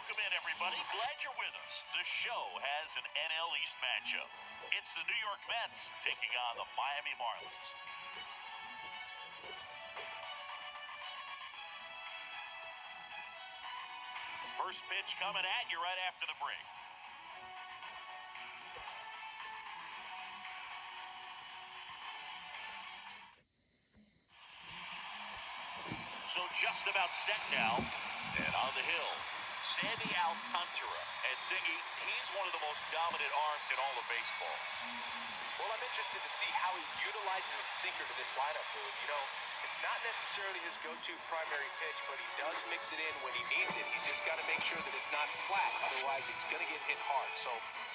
Welcome in, everybody. Glad you're with us. The show has an NL East matchup. It's the New York Mets taking on the Miami Marlins. First pitch coming at you right after the break. So just about set now, and on the hill, Sandy Alcantara. And Singy, he's one of the most dominant arms in all of baseball. Well, I'm interested to see how he utilizes his sinker to this lineup, Boog. You know, it's not necessarily his go-to primary pitch, but he does mix it in when he needs it. He's just got to make sure that it's not flat, otherwise it's going to get hit hard. So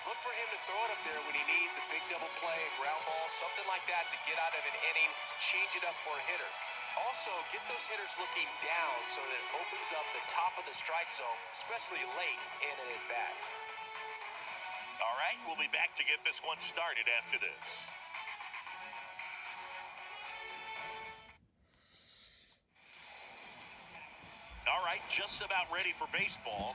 look for him to throw it up there when he needs a big double play, a ground ball, something like that to get out of an inning, change it up for a hitter. Also, get those hitters looking down so that it opens up the top of the strike zone, especially late in an at-bat. All right, we'll be back to get this one started after this. All right, just about ready for baseball.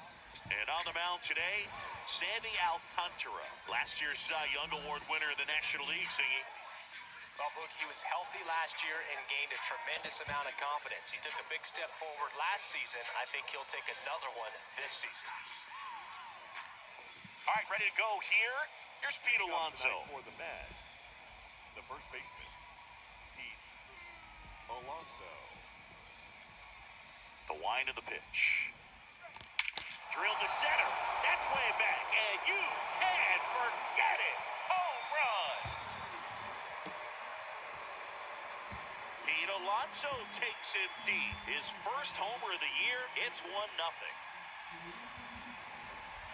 And on the mound today, Sandy Alcantara, last year's Cy Young Award winner in the National League, Singy. Well, Boog, he was healthy last year and gained a tremendous amount of confidence. He took a big step forward last season. I think he'll take another one this season. All right, ready to go here. Here's Pete Alonso. For the Mets, the first baseman, Pete Alonso. The wind of the pitch. Drilled to center. That's way back, and you can forget it. Home run. Pete Alonso takes him deep. His first homer of the year. It's 1-0.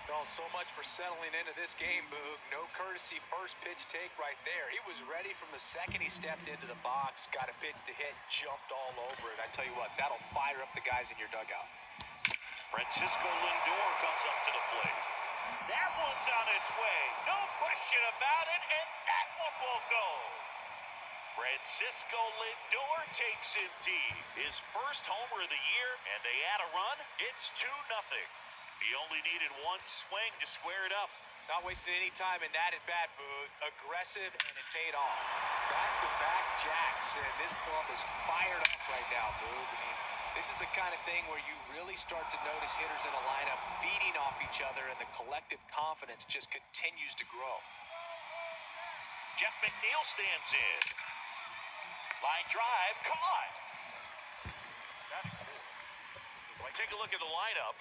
Oh, so much for settling into this game, Boog. No courtesy first pitch take right there. He was ready from the second he stepped into the box, got a pitch to hit, jumped all over it. I tell you what, that'll fire up the guys in your dugout. Francisco Lindor comes up to the plate. That one's on its way. No question about it, and that one will go. Francisco Lindor takes him deep. His first homer of the year, and they add a run. It's 2-0. He only needed one swing to square it up. Not wasting any time in that at-bat, Boog. Aggressive, and it paid off. Back-to-back jacks, and this club is fired up right now, Boog. I mean, this is the kind of thing where you really start to notice hitters in a lineup feeding off each other, and the collective confidence just continues to grow. Jeff McNeil stands in. Line drive, caught. Take a look at the lineup.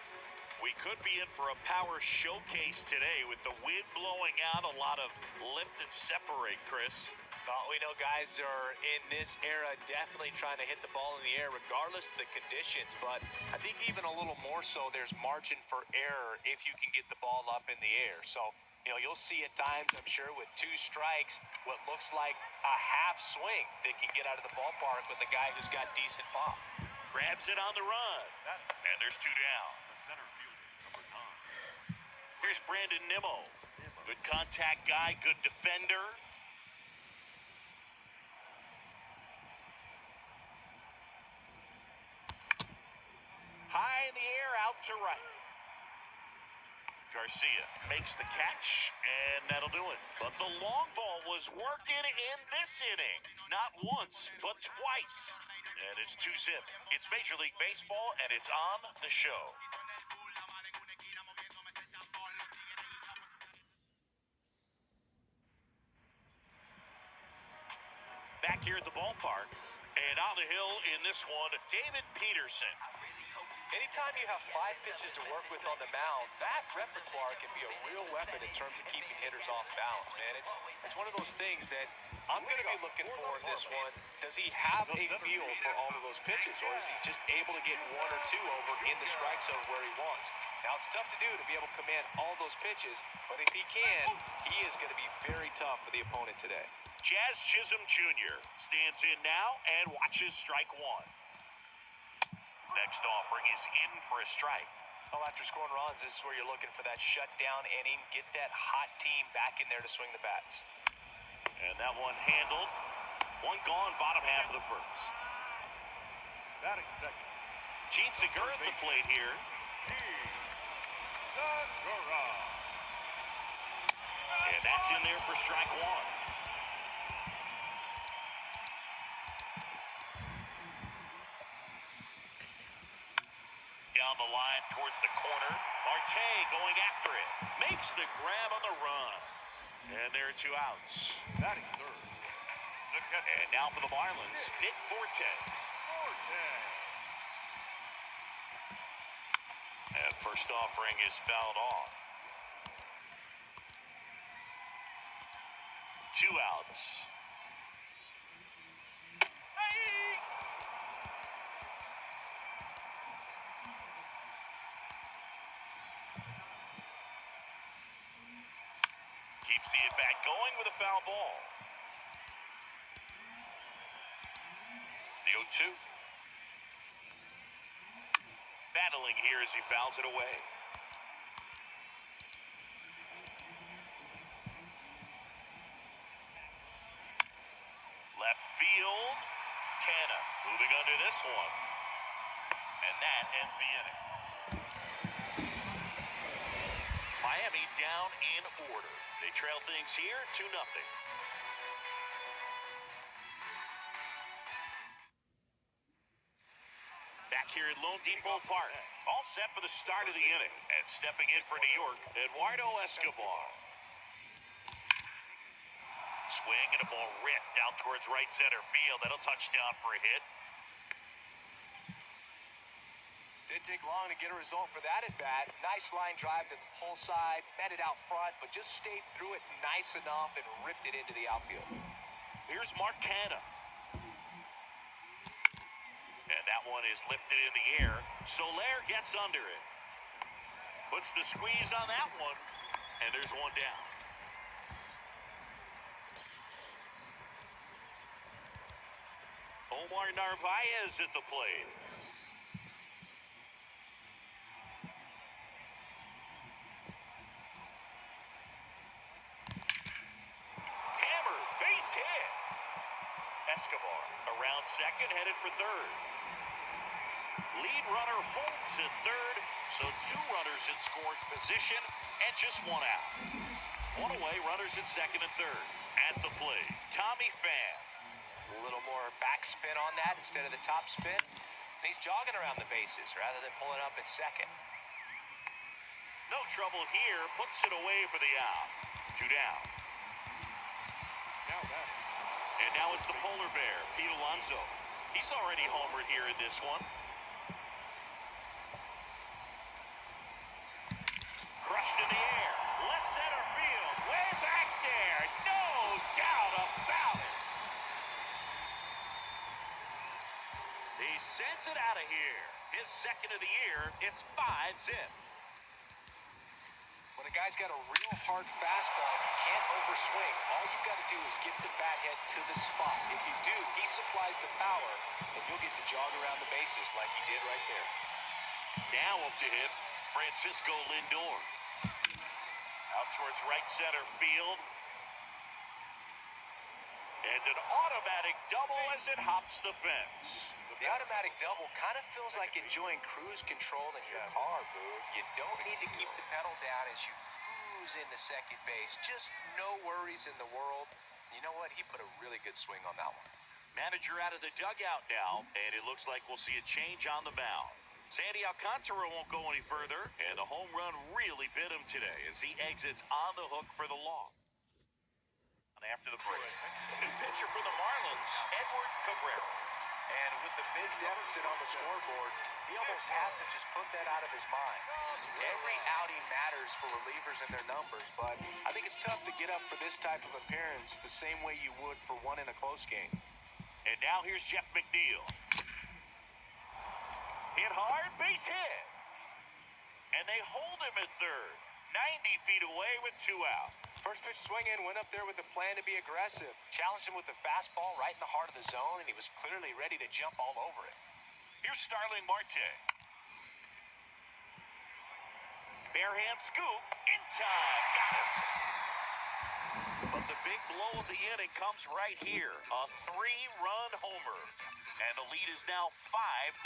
We could be in for a power showcase today with the wind blowing out, a lot of lift and separate, Chris. Well, we know guys are in this era definitely trying to hit the ball in the air regardless of the conditions, but I think even a little more so there's margin for error if you can get the ball up in the air. So, you know, you'll see at times, I'm sure, with 2 strikes, what looks like a half swing that can get out of the ballpark with a guy who's got decent pop. Grabs it on the run, and there's 2 down. The center fielder, number 9. Here's Brandon Nimmo. Good contact guy, good defender. High in the air, out to right. Garcia makes the catch, and that'll do it. But the long ball was working in this inning. Not once, but twice. And it's 2-0. It's Major League Baseball, and it's on the show. Back here at the ballpark, and on the hill in this one, David Peterson. Anytime you have 5 pitches to work with on the mound, that repertoire can be a real weapon in terms of keeping hitters off balance, man. It's one of those things that I'm going to be looking for in this one. Does he have a feel for all of those pitches, or is he just able to get 1 or 2 over in the strike zone where he wants? Now, it's tough to do to be able to command all those pitches, but if he can, he is going to be very tough for the opponent today. Jazz Chisholm Jr. stands in now and watches strike 1. Next offering is in for a strike. Well, after scoring runs, this is where you're looking for that shutdown inning. Get that hot team back in there to swing the bats. And that one handled. One gone, bottom half of the first. Batting second. Gene Segura at the plate here. And that's in there for strike one. Down the line towards the corner. Marte going after it. Makes the grab on the run. And there are 2 outs. Batting third. The catcher. And now for the Marlins, Nick Fortes. And first offering is fouled off. 2 outs. Keeps the at-bat going with a foul ball. The 0-2. Battling here as he fouls it away. Left field. Canna moving under this one. And that ends the inning. Miami down in order. They trail things here 2-0. Back here at Loandepot Park, all set for the start of the inning. And stepping in for New York, Eduardo Escobar. Swing and a ball ripped out towards right center field. That'll touch down for a hit. Didn't take long to get a result for that at-bat. Nice line drive to the pull side, met it out front, but just stayed through it nice enough and ripped it into the outfield. Here's Mark Canna. And that one is lifted in the air. Soler gets under it. Puts the squeeze on that one, and there's one down. Omar Narvaez at the plate. Hammer, base hit. Escobar around second, headed for third. Lead runner holds at third, so 2 runners in scoring position and just 1 out. 1 away, runners at second and third. At the plate, Tommy Pham. A little more backspin on that instead of the top spin. And he's jogging around the bases rather than pulling up at second. No trouble here, puts it away for the out. 2 down. Now batting. And now it's the polar bear, Pete Alonso. He's already homered here in this one. Crushed in the air. Left center field. Way back there. No doubt about it. He sends it out of here. His second of the year. It's 5-zip. When a guy's got a real hard fastball, you can't overswing. All you've got to do is get the bat head to the spot. If you do, he supplies the power, and you'll get to jog around the bases like he did right there. Now up to him, Francisco Lindor. Out towards right center field. And an automatic double as it hops the fence. The automatic double kind of feels like enjoying cruise control in your car, Boo. You don't need to keep the pedal down as you cruise into second base. Just no worries in the world. You know what? He put a really good swing on that one. Manager out of the dugout now, and it looks like we'll see a change on the mound. Sandy Alcantara won't go any further, and the home run really bit him today as he exits on the hook for the loss. After the break, new pitcher for the Marlins, Edward Cabrera. And with the big deficit on the scoreboard, he almost has to just put that out of his mind. Every outing matters for relievers and their numbers, but I think it's tough to get up for this type of appearance the same way you would for one in a close game. And now here's Jeff McNeil. Hit hard, base hit. And they hold him at third. 90 feet away with 2 out. First pitch swing in, went up there with a plan to be aggressive. Challenged him with the fastball right in the heart of the zone, and he was clearly ready to jump all over it. Here's Starling Marte. Bare hand scoop, in time, got him. But the big blow of the inning comes right here. A 3-run homer. And the lead is now 5-0.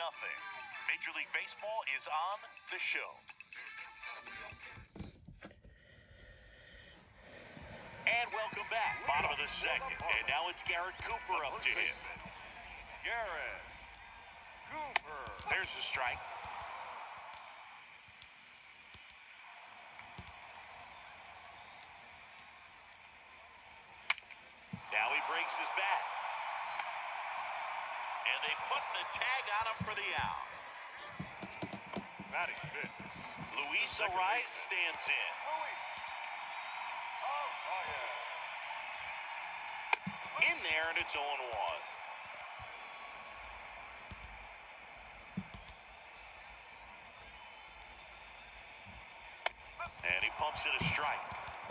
Major League Baseball is on the show. And welcome back. Bottom of the second. And now it's Garrett Cooper up to hit. Garrett Cooper. There's the strike. Now he breaks his bat. And they put the tag on him for the out. Batting fifth. Luis Ariz stands in. Oh, yeah. In there, and it's 0-1. And he pumps it a strike.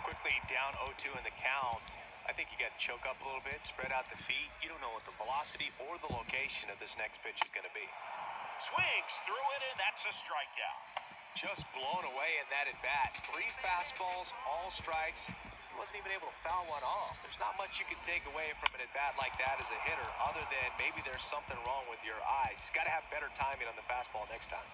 Quickly down 0-2 in the count. I think you got to choke up a little bit, spread out the feet. You don't know what the velocity or the location of this next pitch is going to be. Swings through it, and that's a strikeout. Just blown away in that at-bat. 3 fastballs, all strikes. He wasn't even able to foul one off. There's not much you can take away from an at-bat like that as a hitter, other than maybe there's something wrong with your eyes. Got to have better timing on the fastball next time.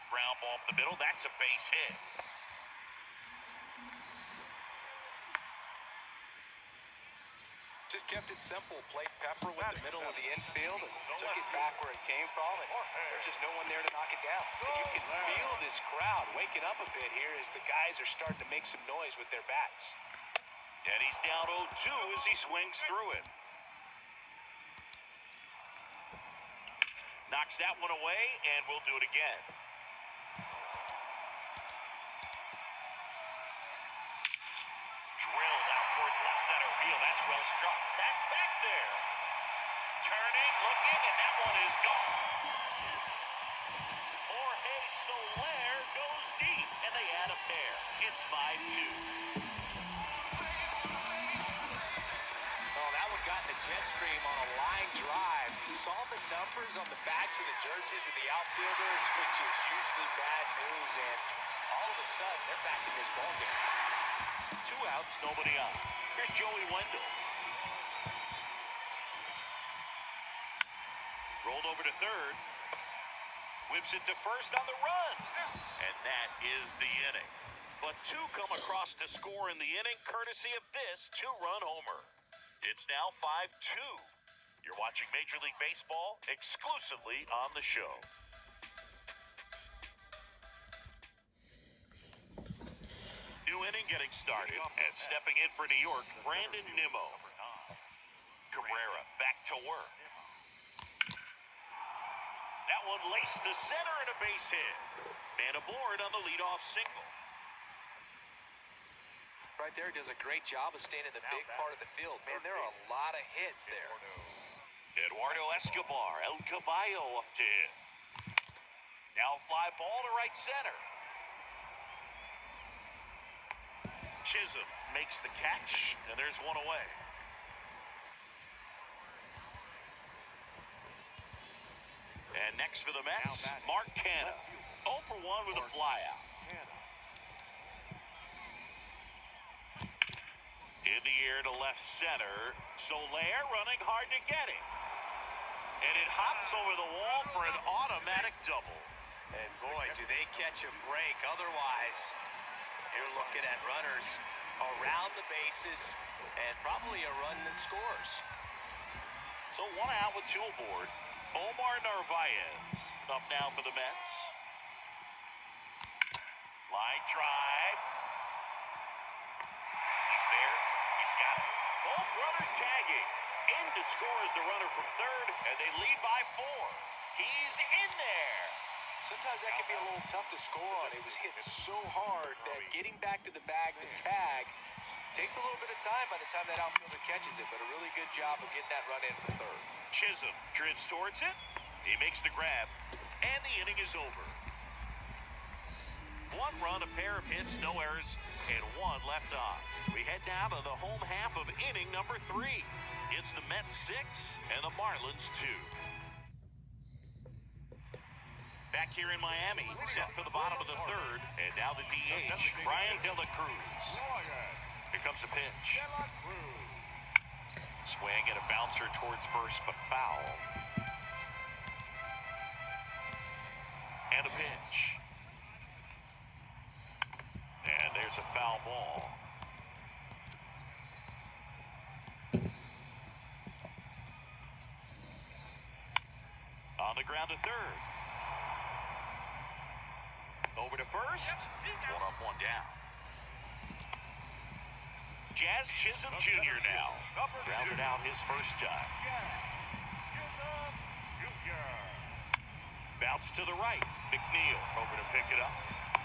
Ground ball up the middle, that's a base hit. Just kept it simple. Played pepper with the middle of the infield and took it back where it came from. And there's just no one there to knock it down. And you can feel this crowd waking up a bit here as the guys are starting to make some noise with their bats. And he's down 0-2 as he swings through it. Knocks that one away, and we'll do it again. Drilled out towards left center field. That's well struck. That's back there. Turning, looking, and that one is gone. Jorge Soler goes deep, and they add a pair. It's 5-2. Oh, that one got in the jet stream on a line drive. You saw the numbers on the backs of the jerseys of the outfielders, which is usually bad news, and all of a sudden, they're back in this ballgame. 2 outs, nobody on. Here's Joey Wendell. Rolled over to third. Whips it to first on the run. And that is the inning. But 2 come across to score in the inning, courtesy of this 2-run homer. It's now 5-2. You're watching Major League Baseball exclusively on the show. New inning getting started, and stepping in for New York, Brandon Nimmo. Cabrera back to work. That one laced to center and a base hit. Man aboard on the leadoff single. Right there, does a great job of staying in the big part of the field. Man, there are a lot of hits there. Eduardo Escobar, El Caballo up to hit. Now fly ball to right center. Chisholm makes the catch, and there's one away. And next for the Mets, Mark Canha. 0 for 1 with a flyout. In the air to left center. Soler running hard to get it. And it hops over the wall for an automatic double. And boy, do they catch a break. Otherwise, you're looking at runners around the bases and probably a run that scores. So 1 out with 2 aboard. Omar Narvaez up now for the Mets. Line drive. He's there. He's got it. Both runners tagging. In to score is the runner from third, and they lead by 4. He's in there. Sometimes that can be a little tough to score on. It was hit so hard that getting back to the bag to tag takes a little bit of time by the time that outfielder catches it, but a really good job of getting that run in for third. Chisholm drifts towards it. He makes the grab, and the inning is over. 1 run, a pair of hits, no errors, and 1 left on. We head now to the home half of inning number 3. It's the Mets 6 and the Marlins 2. Back here in Miami, set for the bottom of the third, and now the DH, Brian De La Cruz. Here comes a pitch. Swing and a bouncer towards first, but foul. And a pitch. And there's a foul ball. On the ground to third. Over to first. One up, one down. Jazz Chisholm Jr. now. Grounded out his first time. Chisholm Jr. Bounce to the right. McNeil over to pick it up.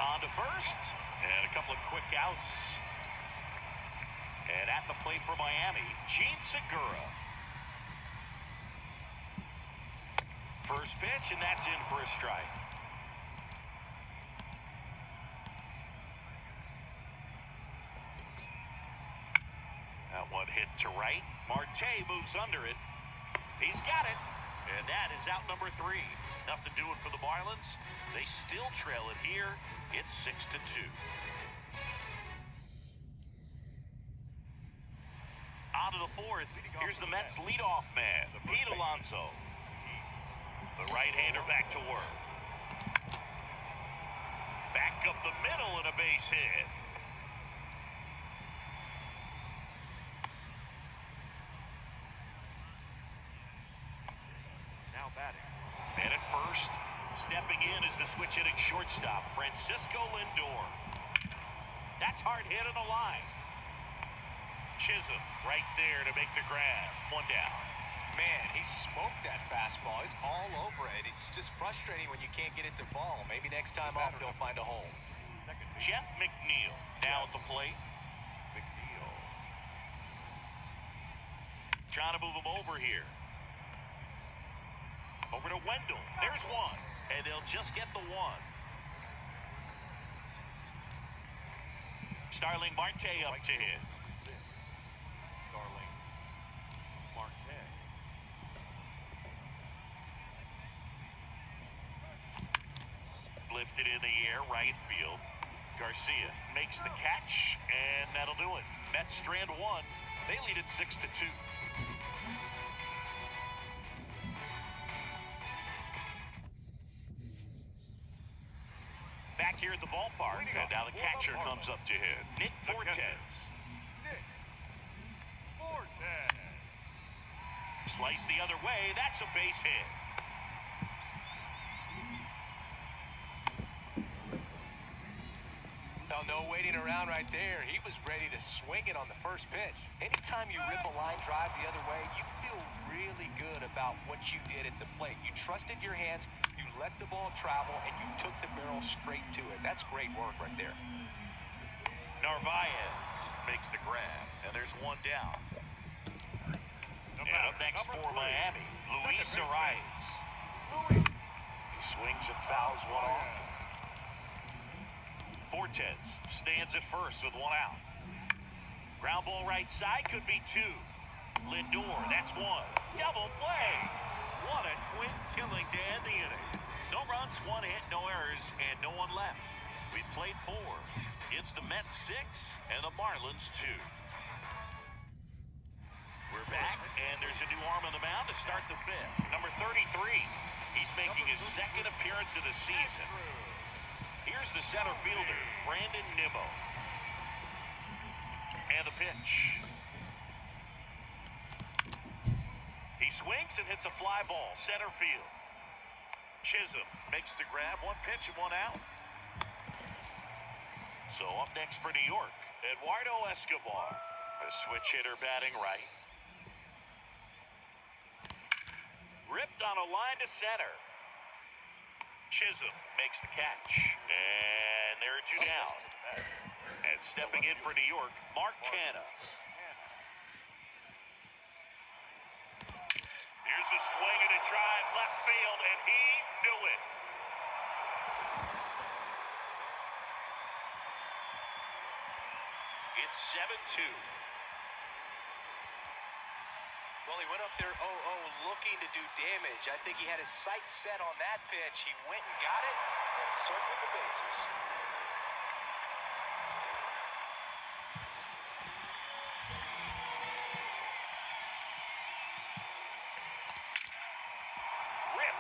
On to first. And a couple of quick outs. And at the plate for Miami, Gene Segura. First pitch, and that's in for a strike. That one hit to right. Marte moves under it. He's got it. And that is out number 3. Nothing doing for the Marlins. They still trail it here. It's 6-2. On to the fourth. Here's the Mets leadoff man, Pete Alonso. The right-hander back to work. Back up the middle and a base hit. Now batting. And at first, stepping in is the switch-hitting shortstop, Francisco Lindor. That's hard hit on the line. Chisholm right there to make the grab. One down. Man, he smoked that fastball. He's all over it. It's just frustrating when you can't get it to fall. Maybe next time up, he'll find a hole. Second base. Jeff McNeil now at the plate. McNeil. Trying to move him over here. Over to Wendell. There's one. And they'll just get the one. Starling Marte up to hit. Starling Marte. Lifted in the air, right field. Garcia makes the catch, and that'll do it. Mets strand one. They lead it 6-2. Back here at the ballpark, and now the catcher comes up to hit. Nick Fortes. Nick Fortes. Slice the other way. That's a base hit. Oh, no waiting around right there. He was ready to swing it on the first pitch. Anytime you rip a line drive the other way, you feel really good about what you did at the plate. You trusted your hands, you let the ball travel, and you took the barrel straight to it. That's great work right there. Narvaez makes the grab, and there's one down. And up next for Miami, Luis Arias. He swings and fouls one off. Fortes stands at first with one out. Ground ball right side could be two. Lindor, that's one. Double play. What a twin killing to end the inning. No runs, one hit, no errors, and no one left. We've played 4. It's the Mets 6 and the Marlins 2. We're back, and there's a new arm on the mound to start the 5th. Number 33. He's making his second appearance of the season. Here's the center fielder, Brandon Nimmo. And the pitch. He swings and hits a fly ball, center field. Chisholm makes the grab, one pitch and one out. So up next for New York, Eduardo Escobar. A switch hitter batting right. Ripped on a line to center. Chisholm makes the catch. And there are 2 down. And stepping in for New York, Mark Canha. Here's a swing and a drive left field, and he knew it. It's 7-2. Well, he went up there 0-0 looking to do damage. I think he had his sights set on that pitch. He went and got it and circled the bases.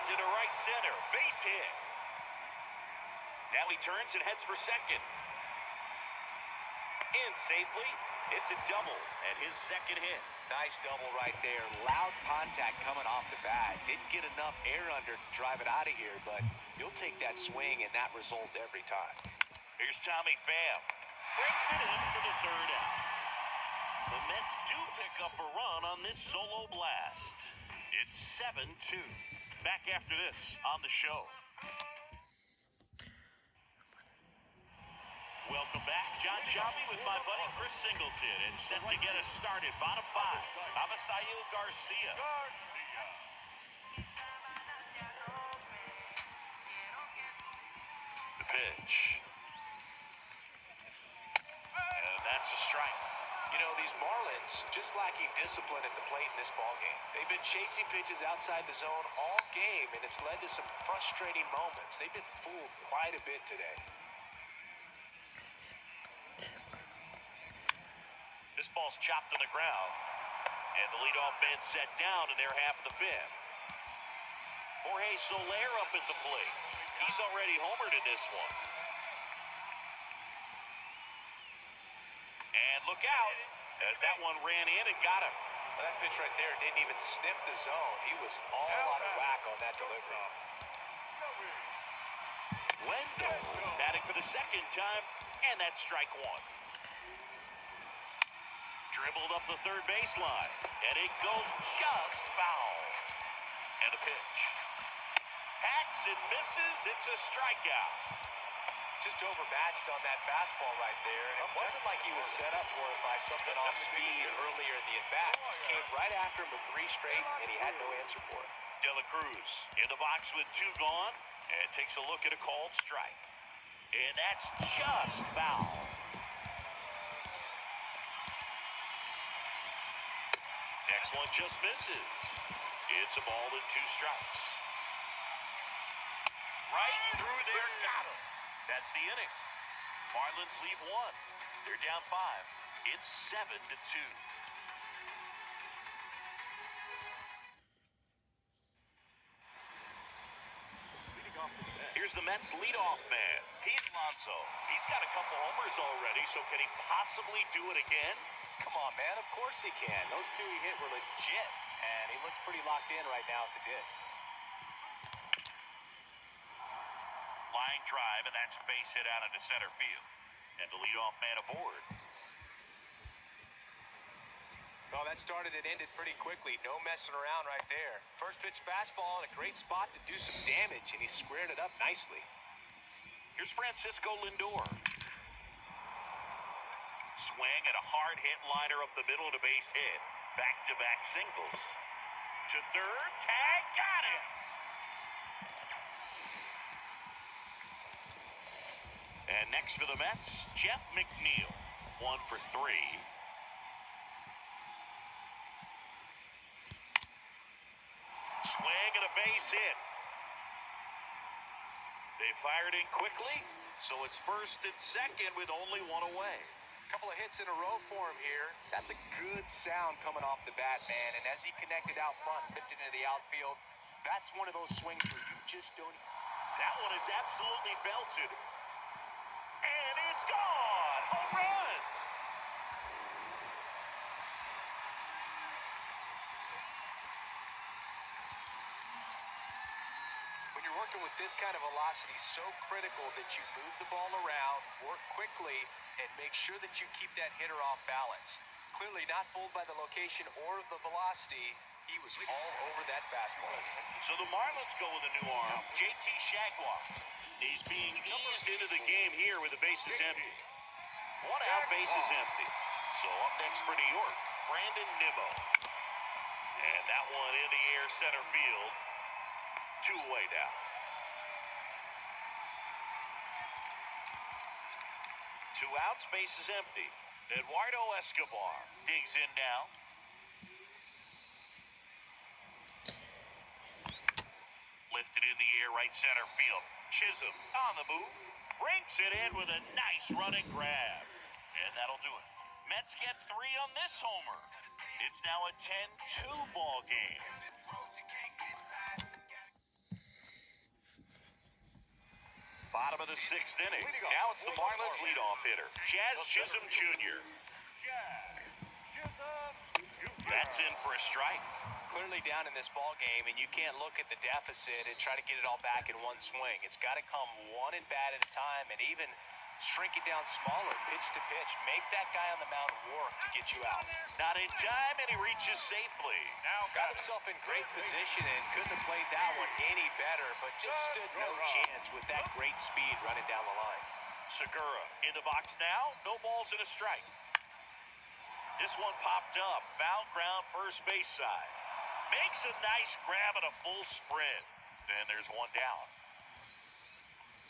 into right center. Base hit. Now he turns and heads for second. In safely. It's a double and his second hit. Nice double right there. Loud contact coming off the bat. Didn't get enough air under to drive it out of here, but you'll take that swing and that result every time. Here's Tommy Pham. Brings it in for the third out. The Mets do pick up a run on this solo blast. It's 7-2. Back after this on the show. Welcome back. John Shelby with my buddy Chris Singleton and set to get us started. Bottom five. Avisail Garcia. The pitch. And that's a strike. You know, these Marlins just lacking discipline at the plate in this ballgame. They've been chasing pitches outside the zone all game, and it's led to some frustrating moments. They've been fooled quite a bit today. This ball's chopped on the ground. And the leadoff man set down in their half of the fifth. Jorge Soler up at the plate. He's already homered in this one. And look out, as that one ran in and got him. Well, that pitch right there didn't even sniff the zone. He was all out of whack on that delivery. Wendell batting for the second time, and that's strike one. Dribbled up the third baseline, and it goes just foul. And a pitch. Hacks and misses. It's a strikeout. Just overmatched on that fastball right there. And it wasn't like he was set up for it by something off speed earlier in the at-bat. Just came right after him with three straight, and he had no answer for it. De La Cruz in the box with two gone, and takes a look at a called strike. And that's just foul. Next one just misses. It's a ball and two strikes. Right through there, got him. That's the inning. Marlins leave one. They're down 5. It's 7-2. Here's the Mets leadoff man, Pete Alonso. He's got a couple homers already, so can he possibly do it again? Come on, man. Of course he can. Those two he hit were legit, and he looks pretty locked in right now at the dig. Line drive, and that's base hit out into center field. And the leadoff man aboard. Well, that started and ended pretty quickly. No messing around right there. First pitch fastball in a great spot to do some damage, and he squared it up nicely. Here's Francisco Lindor. Swing and a hard hit liner up the middle to base hit. Back-to-back singles. To third, tag, got it! And next for the Mets, Jeff McNeil. 1 for 3. Swing and a base hit. They fired in quickly, so it's first and second with only one away. Couple of hits in a row for him here. That's a good sound coming off the bat, man. And as he connected out front, ripped into the outfield, that's one of those swings where you just don't... That one is absolutely belted. And it's gone! Home run! When you're working with this kind of velocity, so critical that you move the ball around, work quickly, and make sure that you keep that hitter off balance. Clearly not fooled by the location or the velocity. He was all over that fastball. So the Marlins go with a new arm, JT Shagwar. He's being eased into the game here with the bases empty. One out, bases empty. So up next for New York, Brandon Nimmo. And that one in the air, center field. 2 away now. Two outs, bases empty. Eduardo Escobar digs in now. Lifted in the air, right center field. Chisholm on the move. Brings it in with a nice running grab. And that'll do it. Mets get 3 on this homer. It's now a 10-2 ball game. of the sixth inning. Now it's the Marlins leadoff hitter, Jazz Chisholm Jr. That's in for a strike. Clearly down in this ball game, and you can't look at the deficit and try to get it all back in one swing. It's got to come one at bat at a time, and even shrink it down smaller, pitch to pitch. Make that guy on the mound work to get you out. Not in time, and he reaches safely. Now got himself in great position and couldn't have played that one any better, but just stood no chance with that great speed running down the line. Segura in the box now. No balls and a strike. This one popped up. Foul ground first base side. Makes a nice grab and a full sprint. And there's one down.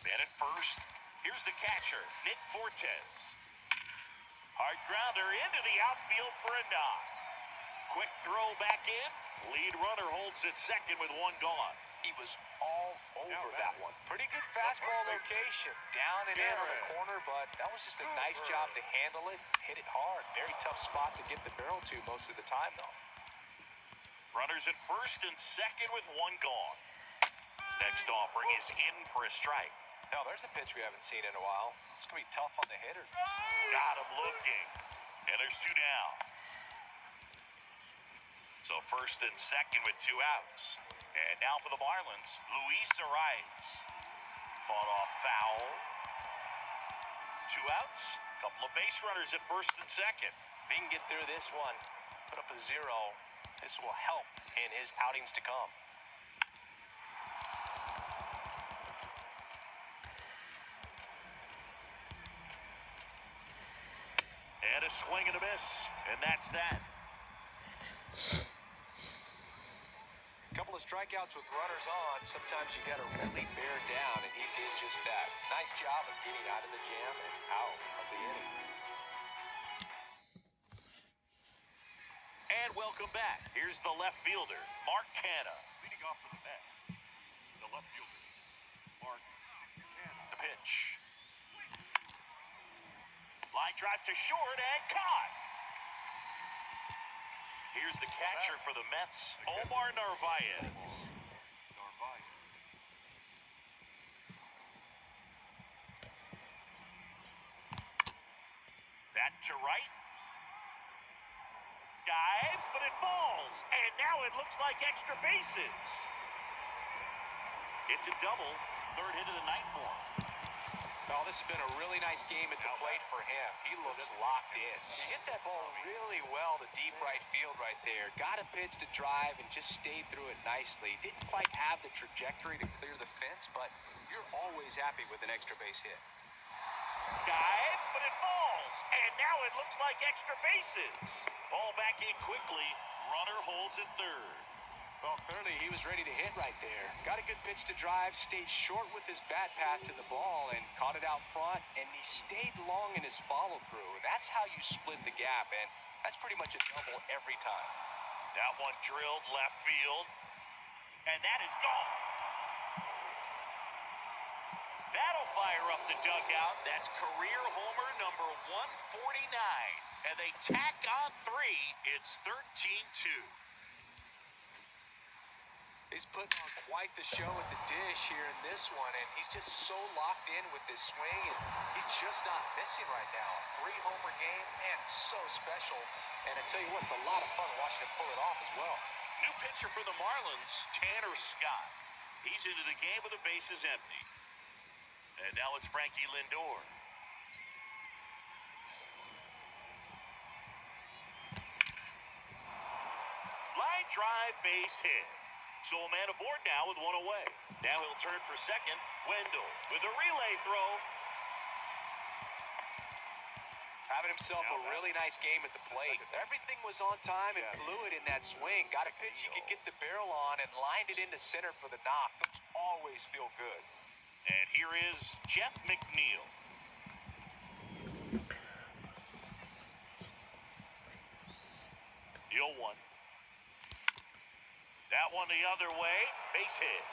Man at first. Here's the catcher, Nick Fortes. Hard grounder into the outfield for a knock. Quick throw back in. Lead runner holds at second with one gone. He was all over that one. Pretty good fastball location. Down and in on the corner, but that was just a nice job to handle it. Hit it hard. Very tough spot to get the barrel to most of the time, though. Runners at first and second with one gone. Next offering is in for a strike. Now, there's a pitch we haven't seen in a while. It's going to be tough on the hitter. Got him looking. And there's two down. So first and second with two outs. And now for the Marlins, Luis Arias. Fought off foul. Two outs. Couple of base runners at first and second. If he can get through this one, put up a 0, this will help in his outings to come. And a swing and a miss. And that's that. A couple of strikeouts with runners on. Sometimes you got to really bear down, and he did just that. Nice job of getting out of the jam and out of the inning. And welcome back. Here's the left fielder, Mark Canha. Leading off for the Mets, the left fielder, Mark Canha. The pitch. Line drive to short and caught. Here's the catcher for the Mets, Omar Narvaez. That to right. Dives, but it falls. And now it looks like extra bases. It's a double. Third hit of the night for him. Well, this has been a really nice game at the plate for him. He looks locked in. He hit that ball really well to deep right field right there. Got a pitch to drive and just stayed through it nicely. Didn't quite have the trajectory to clear the fence, but you're always happy with an extra base hit. Dives, but it falls. And now it looks like extra bases. Ball back in quickly. Runner holds at third. Well, clearly he was ready to hit right there. Got a good pitch to drive, stayed short with his bat path to the ball, and caught it out front, and he stayed long in his follow-through. That's how you split the gap, and that's pretty much a double every time. That one drilled left field. And that is gone. That'll fire up the dugout. That's career homer number 149. And they tack on 3. It's 13-2. He's putting on quite the show at the dish here in this one, and he's just so locked in with this swing, and he's just not missing right now. 3-homer game, man, so special. And I tell you what, it's a lot of fun watching him pull it off as well. New pitcher for the Marlins, Tanner Scott. He's into the game with the bases empty. And now it's Frankie Lindor. Line drive, base hit. So a man aboard now with one away. Now he'll turn for second. Wendell with a relay throw. Having himself a really nice game at the plate. Everything was on time and fluid in that swing. Got a pitch he could get the barrel on and lined it into center for the knock. Those always feel good. And here is Jeff McNeil. The 0-1. That one the other way. Base hit.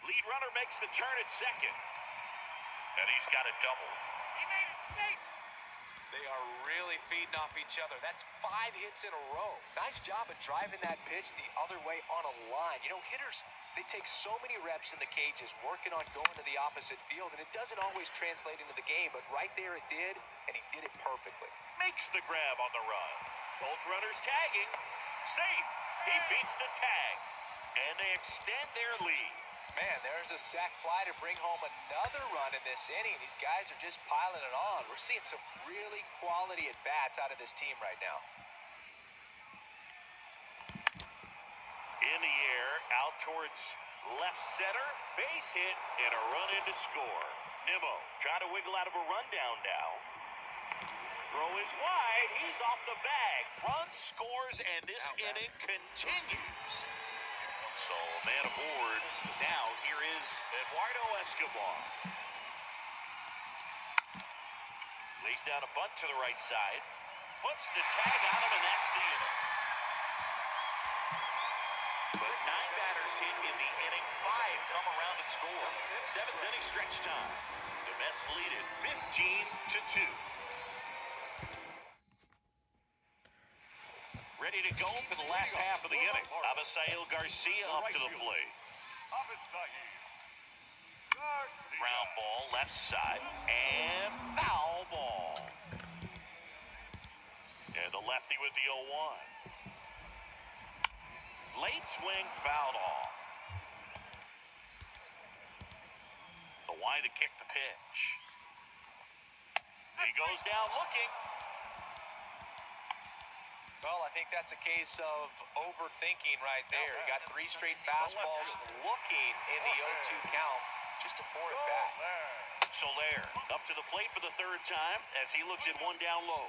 Lead runner makes the turn at second. And he's got a double. He made it safe. They are really feeding off each other. That's 5 hits in a row. Nice job of driving that pitch the other way on a line. You know, hitters, they take so many reps in the cages working on going to the opposite field, and it doesn't always translate into the game, but right there it did, and he did it perfectly. Makes the grab on the run. Both runners tagging. Safe. He beats the tag. And they extend their lead. Man, there's a sac fly to bring home another run in this inning. These guys are just piling it on. We're seeing some really quality at-bats out of this team right now. In the air, out towards left center. Base hit and a run in to score. Nimmo trying to wiggle out of a rundown now. Throw is wide. He's off the bag. Run scores, and this inning continues. So, man aboard. Now, here is Eduardo Escobar. Lays down a bunt to the right side. Puts the tag on him, and that's the inning. But 9 batters hit in the inning. 5 come around to score. 7th inning stretch time. The Mets lead it 15-2. Ready to go for the last half of the inning. Abisail Garcia up to the plate. Ground ball left side and foul ball. And the lefty with the 0-1. Late swing fouled off. The wind to kick the pitch. He goes down looking. Well, I think that's a case of overthinking right there. He got 3 straight fastballs looking in the 0-2 count just to pour it back. Soler up to the plate for the 3rd time as he looks at 1 down low.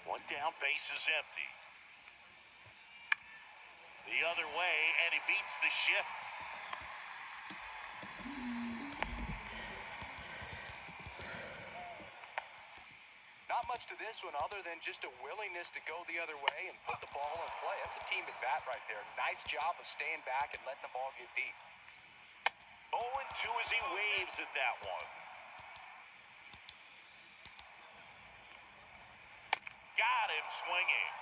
One down, base is empty. The other way, and he beats the shift. Not much to this one other than just a willingness to go the other way and put the ball in play. That's a team at bat right there. Nice job of staying back and letting the ball get deep. 0-2 as he waves at that one. Got him swinging.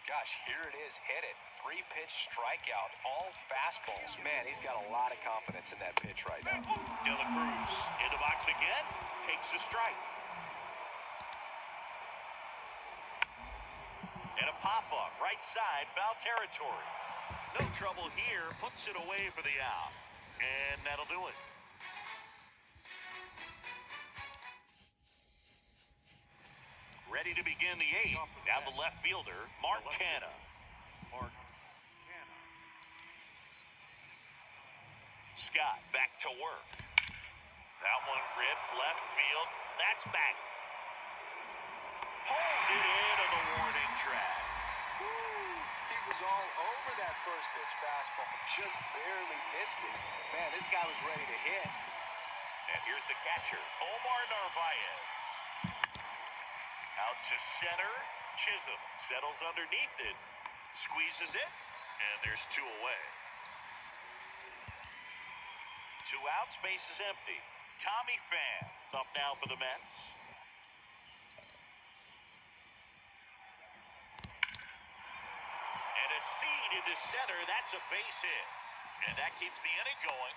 Gosh, here it is, hit it. 3-pitch strikeout, all fastballs. Man, he's got a lot of confidence in that pitch right now. De La Cruz in the box again, takes a strike. And a pop-up, right side, foul territory. No trouble here, puts it away for the out. And that'll do it. Ready to begin the 8th. Now the left fielder, Mark Canha. Scott back to work. That one ripped left field. That's back. Pulls it into the warning track. He was all over that first pitch fastball. Just barely missed it. Man, this guy was ready to hit. And here's the catcher, Omar Narvaez. Out to center. Chisholm settles underneath it. Squeezes it. And there's 2 away. 2 outs, base is empty. Tommy Pham up now for the Mets. And a seed into center. That's a base hit. And that keeps the inning going.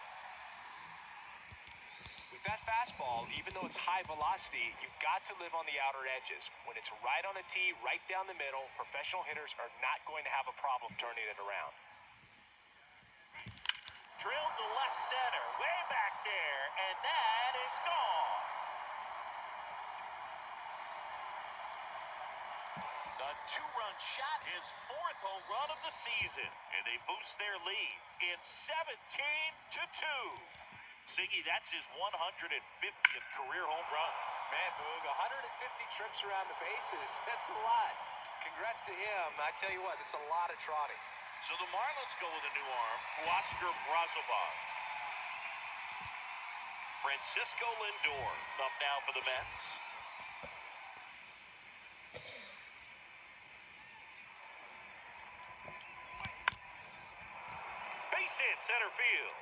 With that fastball, even though it's high velocity, you've got to live on the outer edges. When it's right on a tee, right down the middle, professional hitters are not going to have a problem turning it around. Drilled to left center, way back there, and that is gone. The 2-run shot, his 4th home run of the season, and they boost their lead. It's 17-2. Siggy, that's his 150th career home run. Man, Boog, 150 trips around the bases. That's a lot. Congrats to him. I tell you what, it's a lot of trotting. So the Marlins go with a new arm, Oscar Brazovan. Francisco Lindor up now for the Mets. Base hit, center field.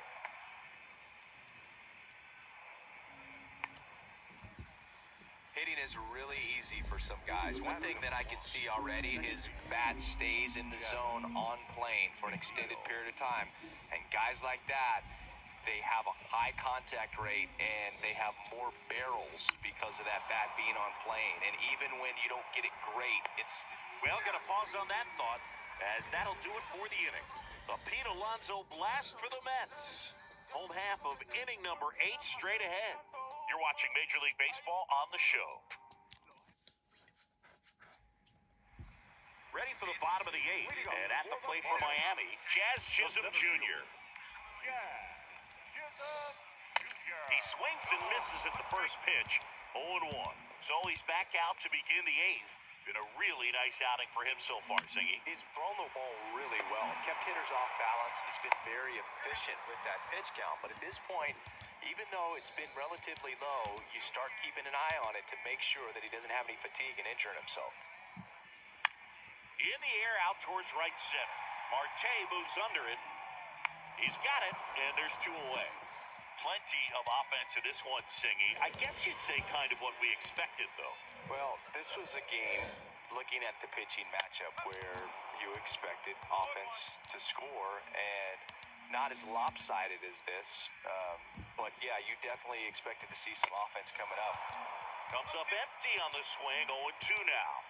Hitting is really easy for some guys. One thing that I can see already, his bat stays in the zone on plane for an extended period of time. And guys like that, they have a high contact rate and they have more barrels because of that bat being on plane. And even when you don't get it great, it's... Well, got to pause on that thought, as that'll do it for the inning. A Pete Alonso blast for the Mets. Home half of inning number 8 straight ahead. You're watching Major League Baseball on the show. Ready for the bottom of the 8th, and at the plate for Miami, Jazz Chisholm Jr. He swings and misses at the first pitch, 0-1. So he's back out to begin the 8th. Been a really nice outing for him so far, Zingy. He's thrown the ball really well, kept hitters off balance, and he's been very efficient with that pitch count. But at this point, even though it's been relatively low, you start keeping an eye on it to make sure that he doesn't have any fatigue and injuring himself. In the air, out towards right center. Marte moves under it. He's got it, and there's 2 away. Plenty of offense in this one, Singy. I guess you'd say kind of what we expected, though. Well, this was a game, looking at the pitching matchup, where you expected offense to score, and not as lopsided as this. But, yeah, you definitely expected to see some offense coming up. Comes up empty on the swing, 0-2 now.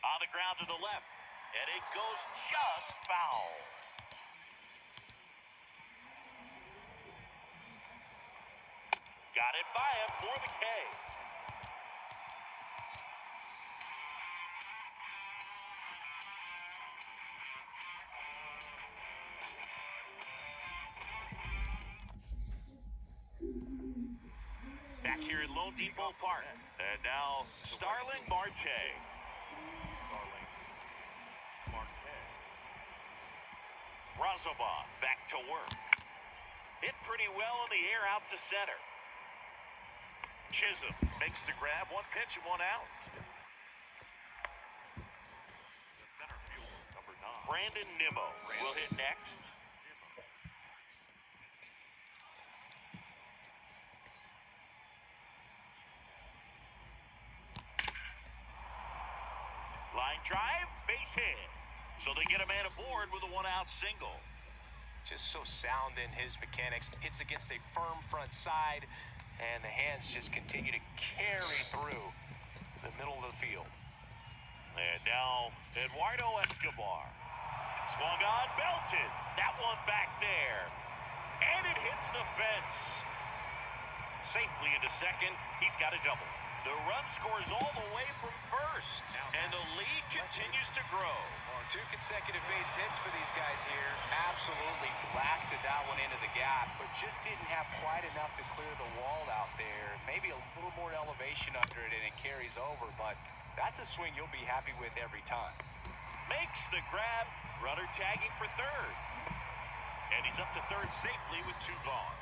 On the ground to the left, and it goes just foul. Got it by him for the K. Back here at Loandepot Park, and now Starling Marte. Razabon back to work. Hit pretty well in the air out to center. Chisholm makes the grab, 1 pitch and 1 out. The center field, number 9. Brandon Nimmo will hit next. Line drive, base hit. So they get a man aboard with a 1-out single. Just so sound in his mechanics. Hits against a firm front side, and the hands just continue to carry through the middle of the field. And now, Eduardo Escobar. Swung on, belted. That one back there. And it hits the fence. Safely into second. He's got a double. The run scores all the way from first. And the lead continues to grow. 2 consecutive base hits for these guys here. Absolutely blasted that one into the gap, but just didn't have quite enough to clear the wall out there. Maybe a little more elevation under it and it carries over, but that's a swing you'll be happy with every time. Makes the grab, runner tagging for third. And he's up to third safely with 2 gone.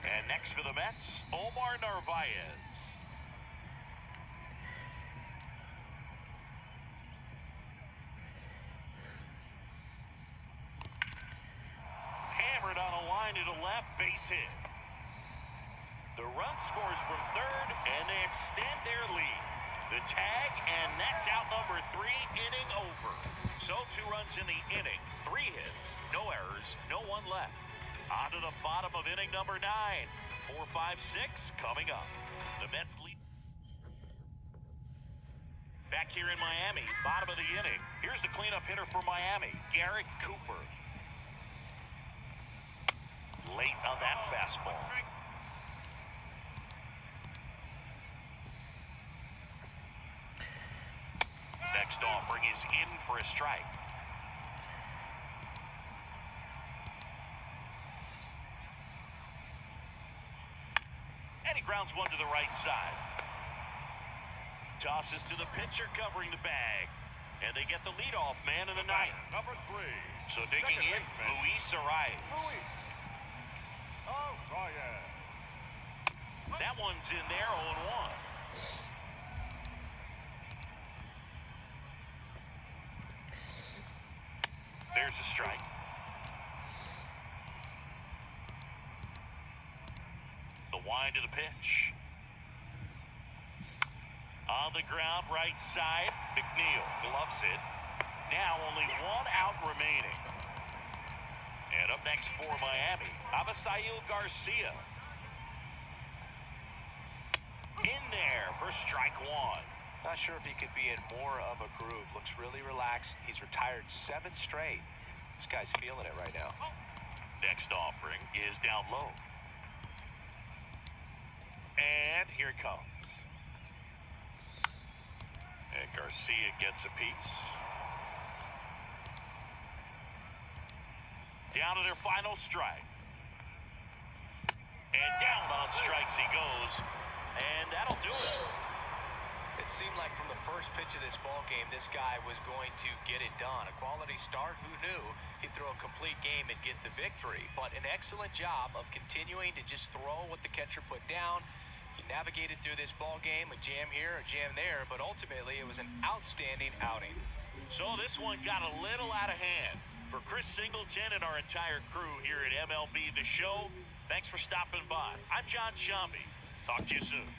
And next for the Mets, Omar Narvaez. Hammered on a line to the left, base hit. The run scores from third, and they extend their lead. The tag, and that's out number 3, inning over. So 2 runs in the inning, 3 hits, no errors, no one left. On to the bottom of inning number 9. 4, 5, 6 coming up. The Mets lead. Back here in Miami, bottom of the inning. Here's the cleanup hitter for Miami, Garrett Cooper. Late on that fastball. Next offering is in for a strike. And he grounds one to the right side. Tosses to the pitcher covering the bag. And they get the leadoff man in the ninth. Number 3. So digging in, Luis Arias. Luis. Arias. That one's in there, 0-1. There's a strike. The wind of the pitch. On the ground, right side. McNeil gloves it. Now only one out remaining. And up next for Miami, Avisail Garcia. In there for strike one. Not sure if he could be in more of a groove. Looks really relaxed. He's retired 7 straight. This guy's feeling it right now. Next offering is down low. And here it comes. And Garcia gets a piece. Down to their final strike. And down on strikes he goes. And that'll do it. It seemed like from the first pitch of this ball game, this guy was going to get it done. A quality start, who knew? He'd throw a complete game and get the victory. But an excellent job of continuing to just throw what the catcher put down. He navigated through this ball game, a jam here, a jam there, but ultimately it was an outstanding outing. So this one got a little out of hand. For Chris Singleton and our entire crew here at MLB The Show, thanks for stopping by. I'm John Shambi. Talk to you soon.